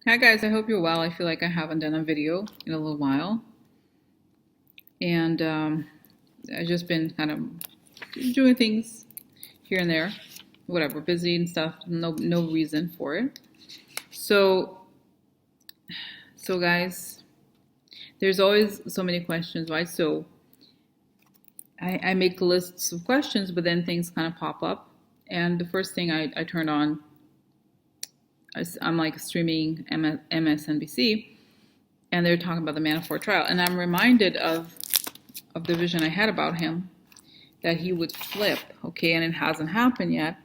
Hi guys, I hope you're well. I feel like I haven't done a video in a little while, and I've just been kind of doing things here and there, whatever, busy and stuff. No reason for it. So guys, there's always so many questions, right? So I make lists of questions, but then things kind of pop up, and the first thing I turned on, I'm like streaming MSNBC, and they're talking about the Manafort trial, and I'm reminded of the vision I had about him, that he would flip, okay, and it hasn't happened yet,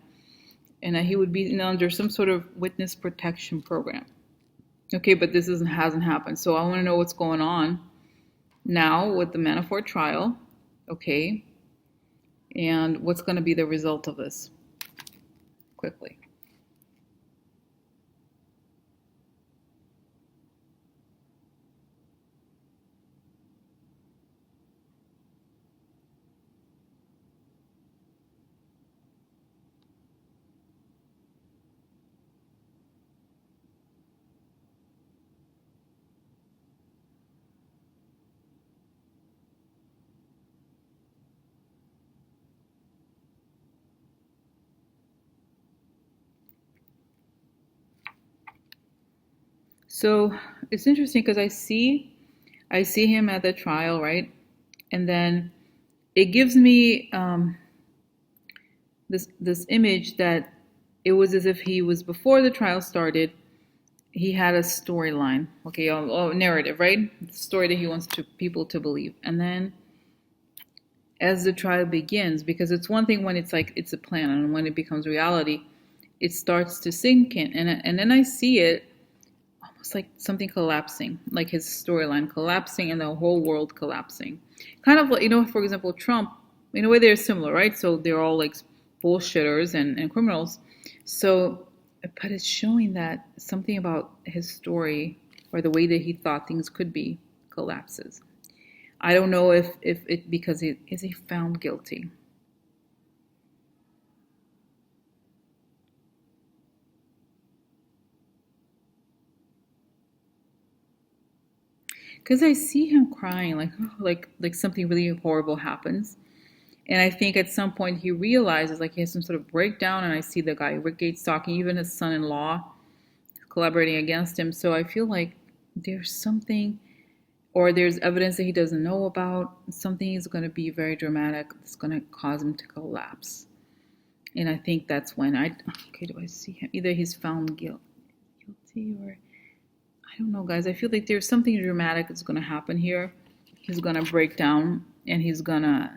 and that he would be under some sort of witness protection program, okay, but this hasn't happened. So I want to know what's going on now with the Manafort trial, okay, and what's going to be the result of this quickly. So it's interesting because I see him at the trial, right? And then it gives me this image that it was as if he was, before the trial started, he had a storyline, okay, a narrative, right? The story that he wants people to believe. And then as the trial begins, because it's one thing when it's like it's a plan, and when it becomes reality, it starts to sink in. And then I see it almost like something collapsing, like his storyline collapsing and the whole world collapsing. Kind of like, for example, Trump, in a way they're similar, right? So they're all like bullshitters and criminals. So, but it's showing that something about his story, or the way that he thought things could be, collapses. I don't know if it, because is he found guilty? Because I see him crying, like, oh, like something really horrible happens. And I think at some point he realizes, like, he has some sort of breakdown, and I see the guy Rick Gates talking, even his son-in-law collaborating against him. So I feel like there's something, or there's evidence that he doesn't know about. Something is going to be very dramatic. It's going to cause him to collapse. And I think that's when okay, do I see him? Either he's found guilty, or I don't know, guys. I feel like there's something dramatic that's going to happen here. He's going to break down, and he's going to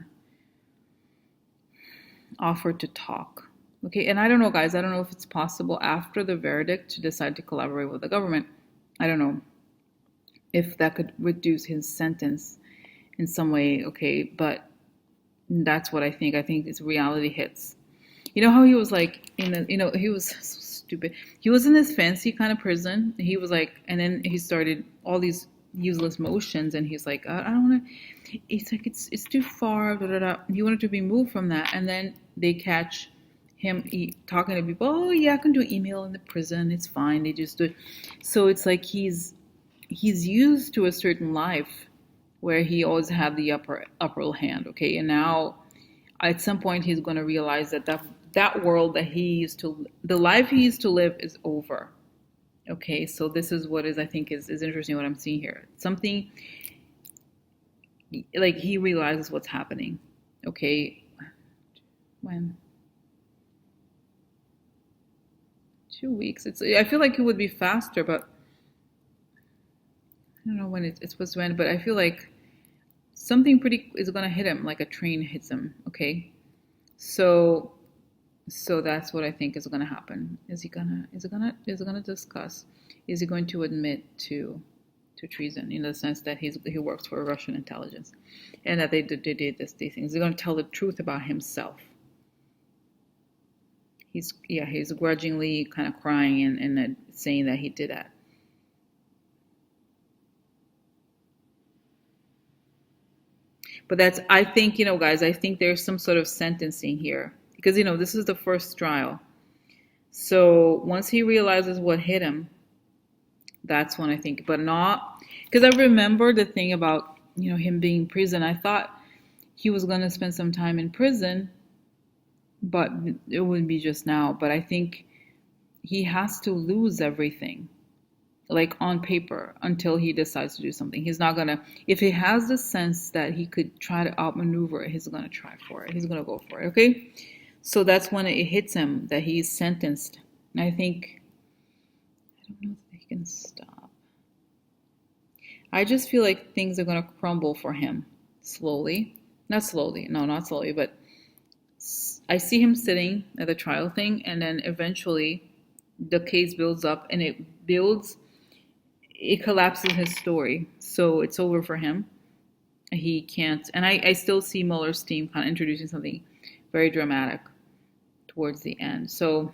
offer to talk. Okay, and I don't know, guys. I don't know if it's possible after the verdict to decide to collaborate with the government. I don't know if that could reduce his sentence in some way. Okay, but that's what I think. I think it's reality hits. You know how he was like in the, he was so stupid. He was in this fancy kind of prison. He was like, and then he started all these useless motions, and he's like, I don't want to. It's like it's too far. Da, da, da. He wanted to be moved from that, and then they catch him talking to people. Oh yeah, I can do email in the prison. It's fine. They just do it. So it's like he's used to a certain life where he always had the upper hand. Okay, and now at some point he's going to realize that world that the life he used to live is over. Okay, so this is what is, I think, is interesting, what I'm seeing here. Something like he realizes what's happening. Okay, when 2 weeks, I feel like it would be faster, but I don't know when it's supposed to end. But I feel like something pretty is going to hit him, like a train hits him. Okay, so that's what I think is going to happen. Is he gonna discuss? Is he going to admit to treason, in the sense that he works for Russian intelligence, and that they did these things? Is he going to tell the truth about himself? He's grudgingly kind of crying and saying that he did that. But that's, I think, guys, I think there's some sort of sentencing here, because this is the first trial. So once he realizes what hit him, That's when I think, but not because I remember the thing about, you know, him being in prison. I thought he was going to spend some time in prison, but it wouldn't be just now. But I think he has to lose everything, like on paper, until he decides to do something. He's not gonna, if he has the sense that he could try to outmaneuver it, he's gonna try for it. He's gonna go for it, okay? So that's when it hits him that he's sentenced. And I think, I don't know if he can stop. I just feel like things are gonna crumble for him slowly. Not slowly, no, not slowly, but I see him sitting at the trial thing, and then eventually the case builds up and it collapses his story. So it's over for him. He can't, and I still see Mueller's team kind of introducing something very dramatic towards the end. So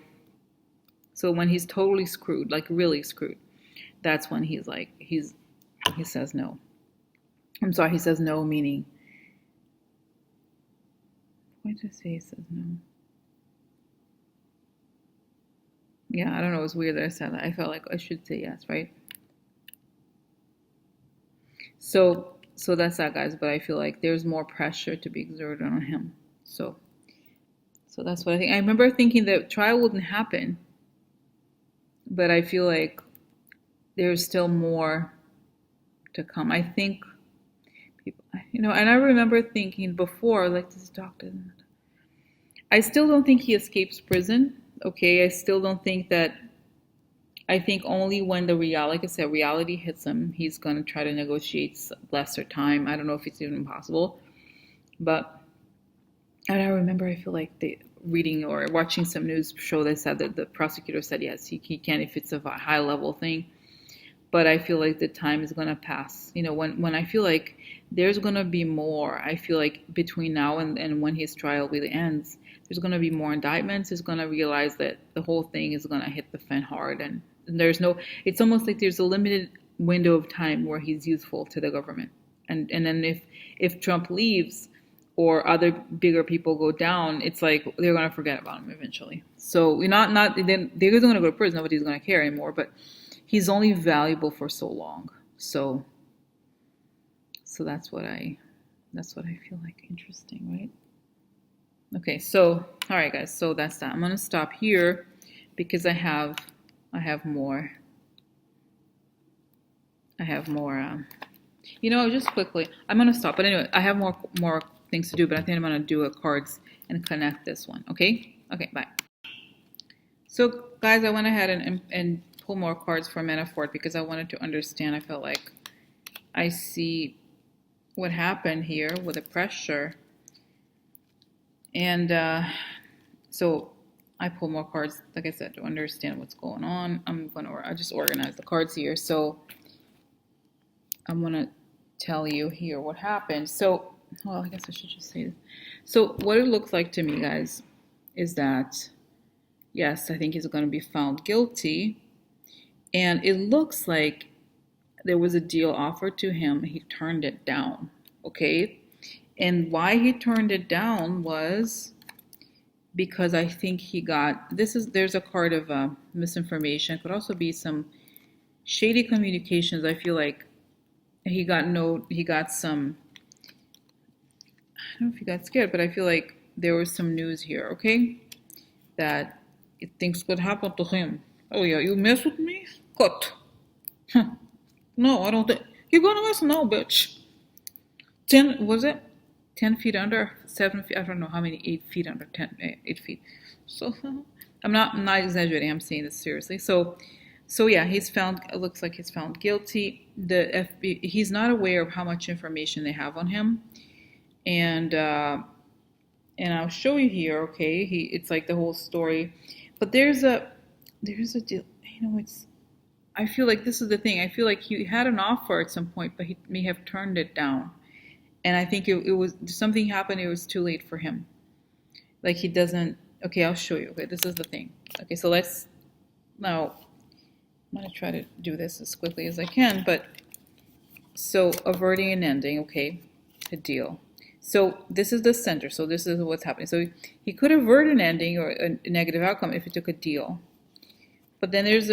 when he's totally screwed, like really screwed, that's when he's like, he says no. I'm sorry, he says no, meaning, why did I say he says no? Yeah, I don't know. It was weird that I said that. I felt like I should say yes, right? So that's that, guys. But I feel like there's more pressure to be exerted on him. So that's what I think. I remember thinking that trial wouldn't happen, but I feel like there's still more to come. I think people, you know, and I remember thinking before, like this doctor, I still don't think he escapes prison. Okay, I still don't think that. I think only when the reality, like I said, reality hits him, he's going to try to negotiate lesser time. I don't know if it's even possible. But, and I remember, I feel like reading or watching some news show that said that the prosecutor said, yes, he can if it's a high level thing. But I feel like the time is going to pass. You know, when I feel like there's going to be more, I feel like between now and when his trial really ends, there's going to be more indictments. He's going to realize that the whole thing is going to hit the fan hard. And there's no, it's almost like there's a limited window of time where he's useful to the government. And then if Trump leaves or other bigger people go down, it's like they're going to forget about him eventually. So then they're going to go to prison. Nobody's going to care anymore. But he's only valuable for so long. So that's what I feel like. Interesting, right? Okay, so all right, guys. So that's that. I'm gonna stop here because I have more. You know, just quickly, I'm gonna stop. But anyway, I have more things to do. But I think I'm gonna do a cards and connect this one. Okay. Okay. Bye. So, guys, I went ahead and pull more cards for Manafort because I wanted to understand. I felt like I see what happened here with the pressure. And so I pull more cards, like I said, to understand what's going on. I just organize the cards here. So I'm going to tell you here what happened. So, well, I guess I should just say this. So what it looks like to me, guys, is that, yes, I think he's going to be found guilty. And it looks like there was a deal offered to him. He turned it down. Okay. And why he turned it down was because I think he got, there's a card of misinformation. It could also be some shady communications. I feel like he got some, I don't know if he got scared, but I feel like there was some news here, okay? That things could happen to him. Oh yeah, you mess with me? Cut. No, I don't think, you're gonna mess? No, bitch. 10 feet under, 7 feet, I don't know how many, 8 feet under, 8 feet. So I'm not exaggerating, I'm saying this seriously. So yeah, it looks like he's found guilty. The FBI, he's not aware of how much information they have on him. And I'll show you here, okay? It's like the whole story. But there's a deal, you know, I feel like this is the thing. I feel like he had an offer at some point, but he may have turned it down. And I think it was something happened. It was too late for him. Like he doesn't. Okay, I'll show you. Okay, this is the thing. Okay, so now. I'm gonna try to do this as quickly as I can. But so averting an ending. Okay, a deal. So this is the center. So this is what's happening. So he could avert an ending or a negative outcome if he took a deal. But then there's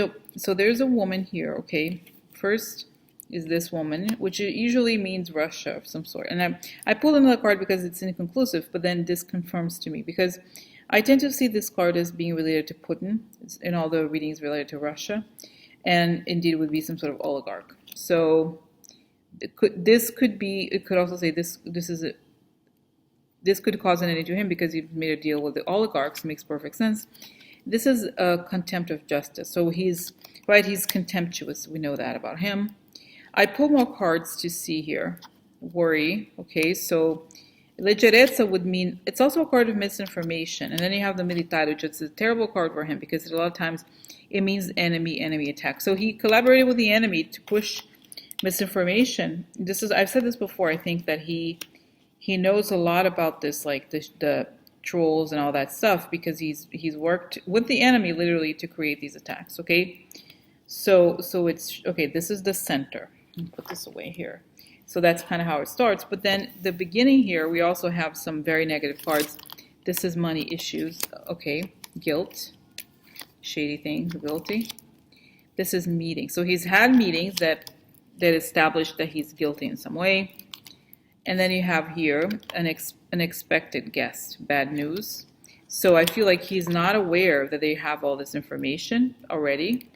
a woman here, okay? First is this woman, which usually means Russia of some sort. And I pulled another card because it's inconclusive, but then this confirms to me because I tend to see this card as being related to Putin in all the readings related to Russia, and indeed would be some sort of oligarch. So it could also say this could cause an ending to him because he made a deal with the oligarchs. Makes perfect sense. This is a contempt of justice. So he's contemptuous. We know that about him. I pulled more cards to see here. Worry. Okay, so leggerezza would mean it's also a card of misinformation. And then you have the militare, which is a terrible card for him because a lot of times it means enemy attack. So he collaborated with the enemy to push misinformation. I've said this before. I think that he knows a lot about this, like the trolls and all that stuff, because he's worked with the enemy literally to create these attacks. Okay, so it's okay. This is the center. Put this away here. So that's kind of how it starts. But then the beginning here, we also have some very negative cards. This is money issues. Okay, guilt, shady things, guilty. This is meeting. So he's had meetings that established that he's guilty in some way. And then you have here an unexpected guest, bad news. So I feel like he's not aware that they have all this information already.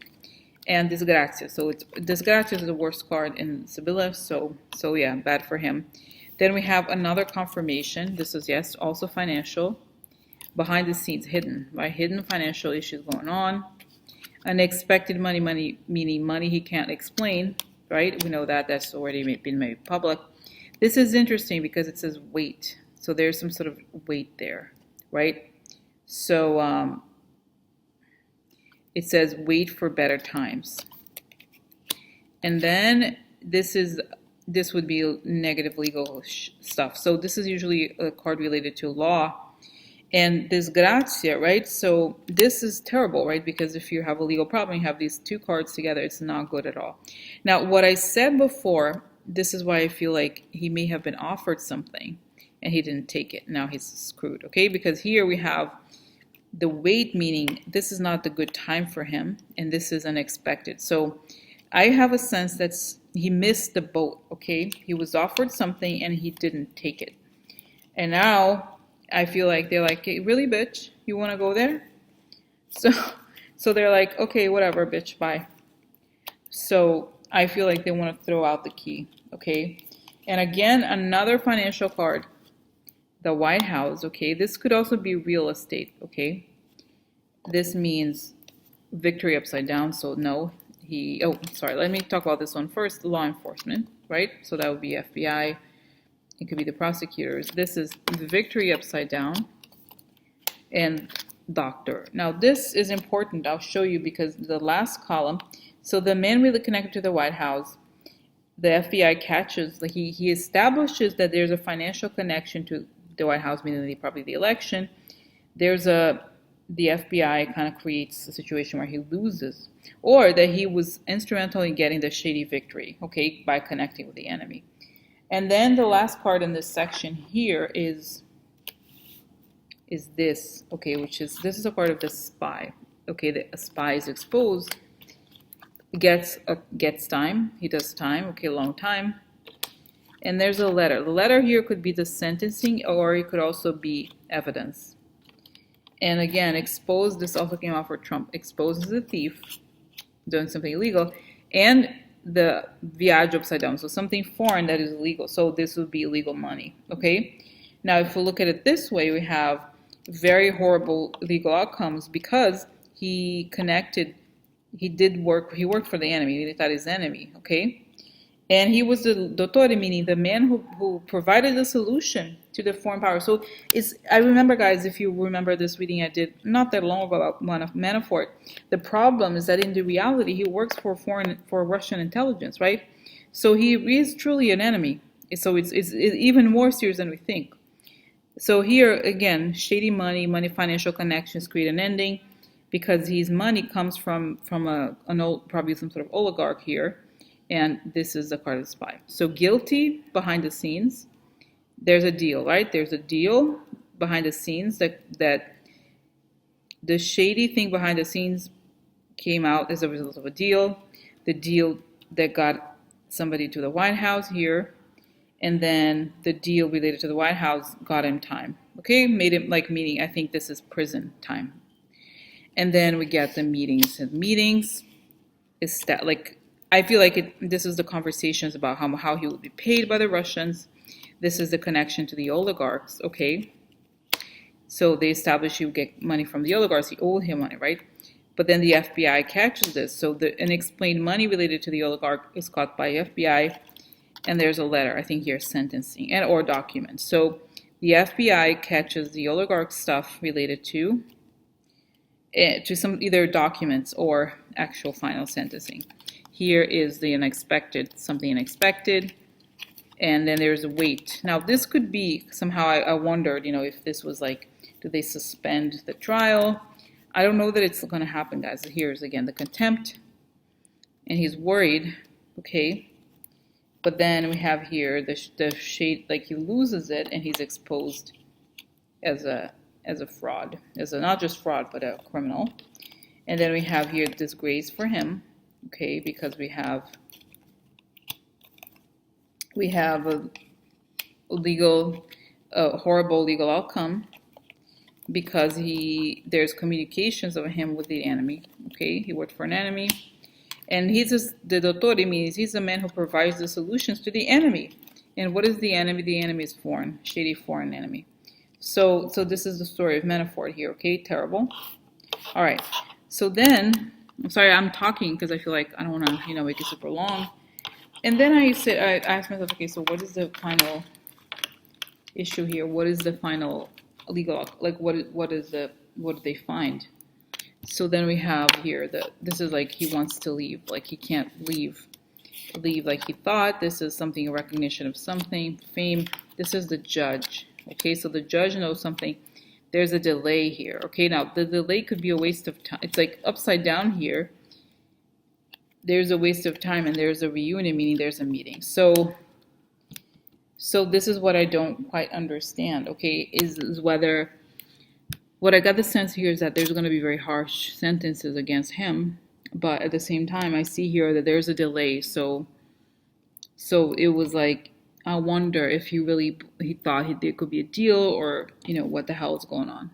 And disgrace. So disgrace is the worst card in Sibylla. So yeah, bad for him. Then we have another confirmation. This is, yes, also financial. Behind the scenes, hidden, right? Hidden financial issues going on. Unexpected money, meaning money he can't explain, right? We know that that's already been made public. This is interesting because it says wait. So there's some sort of wait there, right? So it says wait for better times. And then this would be negative legal stuff. So this is usually a card related to law. And disgrazia, right? So this is terrible, right? Because if you have a legal problem, you have these two cards together, it's not good at all. Now, what I said before, this is why I feel like he may have been offered something and he didn't take it. Now he's screwed, okay? Because here we have the wait, meaning this is not the good time for him, and this is unexpected. So I have a sense that he missed the boat, okay? He was offered something and he didn't take it. And now I feel like they're like, hey, really, bitch? You want to go there? So they're like, okay, whatever, bitch, bye. So I feel like they want to throw out the key, okay? And again, another financial card, the White House, okay? This could also be real estate, okay? This means victory upside down, so no. Let me talk about this one first. Law enforcement, right? So that would be FBI. It could be the prosecutors. This is victory upside down and doctor. Now this is important. I'll show you because the last column. So the man really connected to the White House. The FBI catches, he establishes that there's a financial connection to the White House, meaning probably the election. The FBI kind of creates a situation where he loses, or that he was instrumental in getting the shady victory, okay, by connecting with the enemy. And then the last part in this section here is this, okay, this is a part of the spy. Okay, the spy is exposed, gets time, he does time, okay, long time. And there's a letter. The letter here could be the sentencing, or it could also be evidence. And again, exposed, this also came out for Trump, exposes the thief doing something illegal, and the viage upside down, so something foreign that is illegal. So this would be illegal money, okay? Now, if we look at it this way, we have very horrible legal outcomes because he worked for the enemy, he thought his enemy, okay? And he was the dottore, meaning the man who provided the solution to the foreign power. So I remember, guys, if you remember this reading I did not that long ago about Manafort, the problem is that in the reality, he works for Russian intelligence, right? So he is truly an enemy. So it's even more serious than we think. So here, again, shady money, financial connections create an ending because his money comes from probably some sort of oligarch here. And this is the card of the spy. So guilty behind the scenes. There's a deal, right? There's a deal behind the scenes that the shady thing behind the scenes came out as a result of a deal. The deal that got somebody to the White House here, and then the deal related to the White House got him time. Okay, made him like meaning. I think this is prison time. And then we get the meetings. And meetings is that like I feel like this is the conversations about how he will be paid by the Russians. This is the connection to the oligarchs. Okay, so they established he would get money from the oligarchs. He owed him money, right? But then the FBI catches this. So the unexplained money related to the oligarch is caught by FBI, and there's a letter, I think here, sentencing and or documents. So the FBI catches the oligarch stuff related to some either documents or actual final sentencing. Here is the unexpected, something unexpected, and then there's a wait. Now this could be somehow, I wondered, if this was like, do they suspend the trial? I don't know that it's going to happen, guys. Here's again the contempt, and he's worried, okay? But then we have here the shade, like he loses it and he's exposed as a fraud, as a not just fraud but a criminal. And then we have here disgrace for him, okay, because we have a horrible legal outcome because there's communications of him with the enemy, okay? He worked for an enemy. And the dottore means he's the man who provides the solutions to the enemy. And what is the enemy? The enemy is foreign, shady foreign enemy. So this is the story of Manafort here, okay? Terrible. All right. So then, I'm sorry, I'm talking because I feel like I don't want to, make it super long. And then I asked myself, okay, so what is the final issue here? What is the final legal, like what do they find? So then we have here this is like he wants to leave, like he can't leave like he thought. This is something, a recognition of something, fame. This is the judge, okay? So the judge knows something. There's a delay here, okay? Now the delay could be a waste of time. It's like upside down here. There's a waste of time and there's a reunion, meaning there's a meeting. So this is what I don't quite understand, okay? Is whether what I got the sense here is that there's going to be very harsh sentences against him, but at the same time, I see here that there's a delay. So it was like, I wonder if he thought there could be a deal, or what the hell is going on.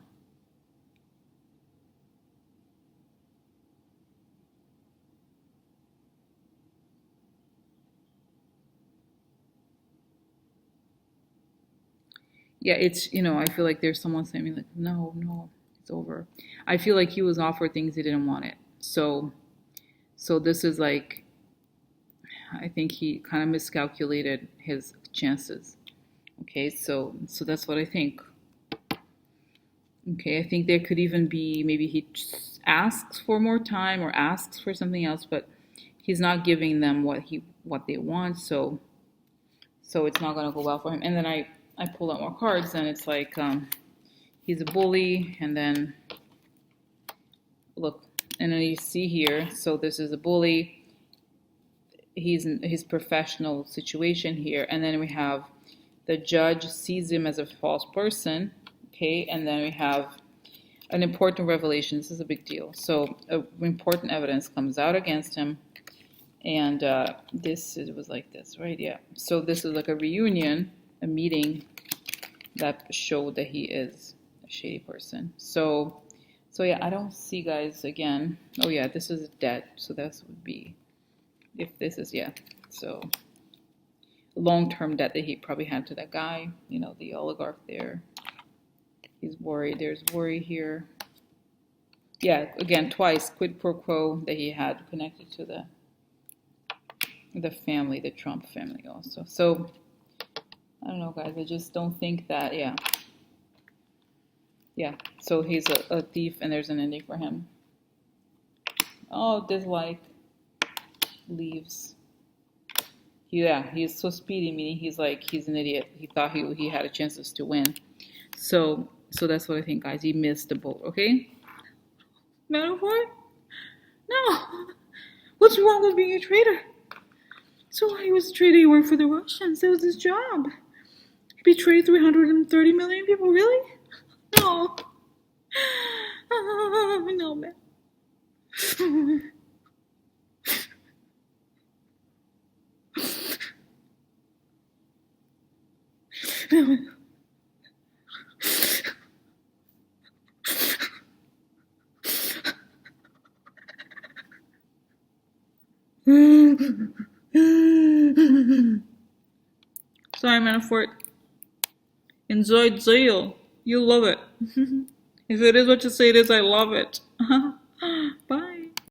Yeah, it's, I feel like there's someone saying me like, no, it's over. I feel like he was offered things he didn't want it. So this is like, I think he kind of miscalculated his chances. Okay, so that's what I think. Okay, I think there could even be, maybe he asks for more time or asks for something else, but he's not giving them what they want, so it's not gonna go well for him. And then I pull out more cards, and it's like he's a bully, and then look, and then you see here, so this is a bully. He's in his professional situation here, and then we have the judge sees him as a false person, okay, and then we have an important revelation. This is a big deal. So important evidence comes out against him, and it was like this, right? Yeah. So this is like a reunion, a meeting that showed that he is a shady person. So yeah, I don't see, guys, again. Oh yeah, this is debt. So that would be, if this is, yeah. So long-term debt that he probably had to that guy, the oligarch there. He's worried. There's worry here. Yeah, again, twice, quid pro quo that he had connected to the family, the Trump family also. So I don't know, guys. I just don't think that, yeah. Yeah, so he's a thief, and there's an ending for him. Oh, dislike. Leaves. Yeah, he's so speedy, meaning he's an idiot. He thought he had a chance to win. So that's what I think, guys. He missed the boat, okay? Manafort? No. What's wrong with being a traitor? So he was a traitor. He worked for the Russians. That was his job. He betrayed 330 million people. Really? No. No, man. Sorry, Manafort. Enjoy jail. You love it. If it is what you say it is, I love it. Bye.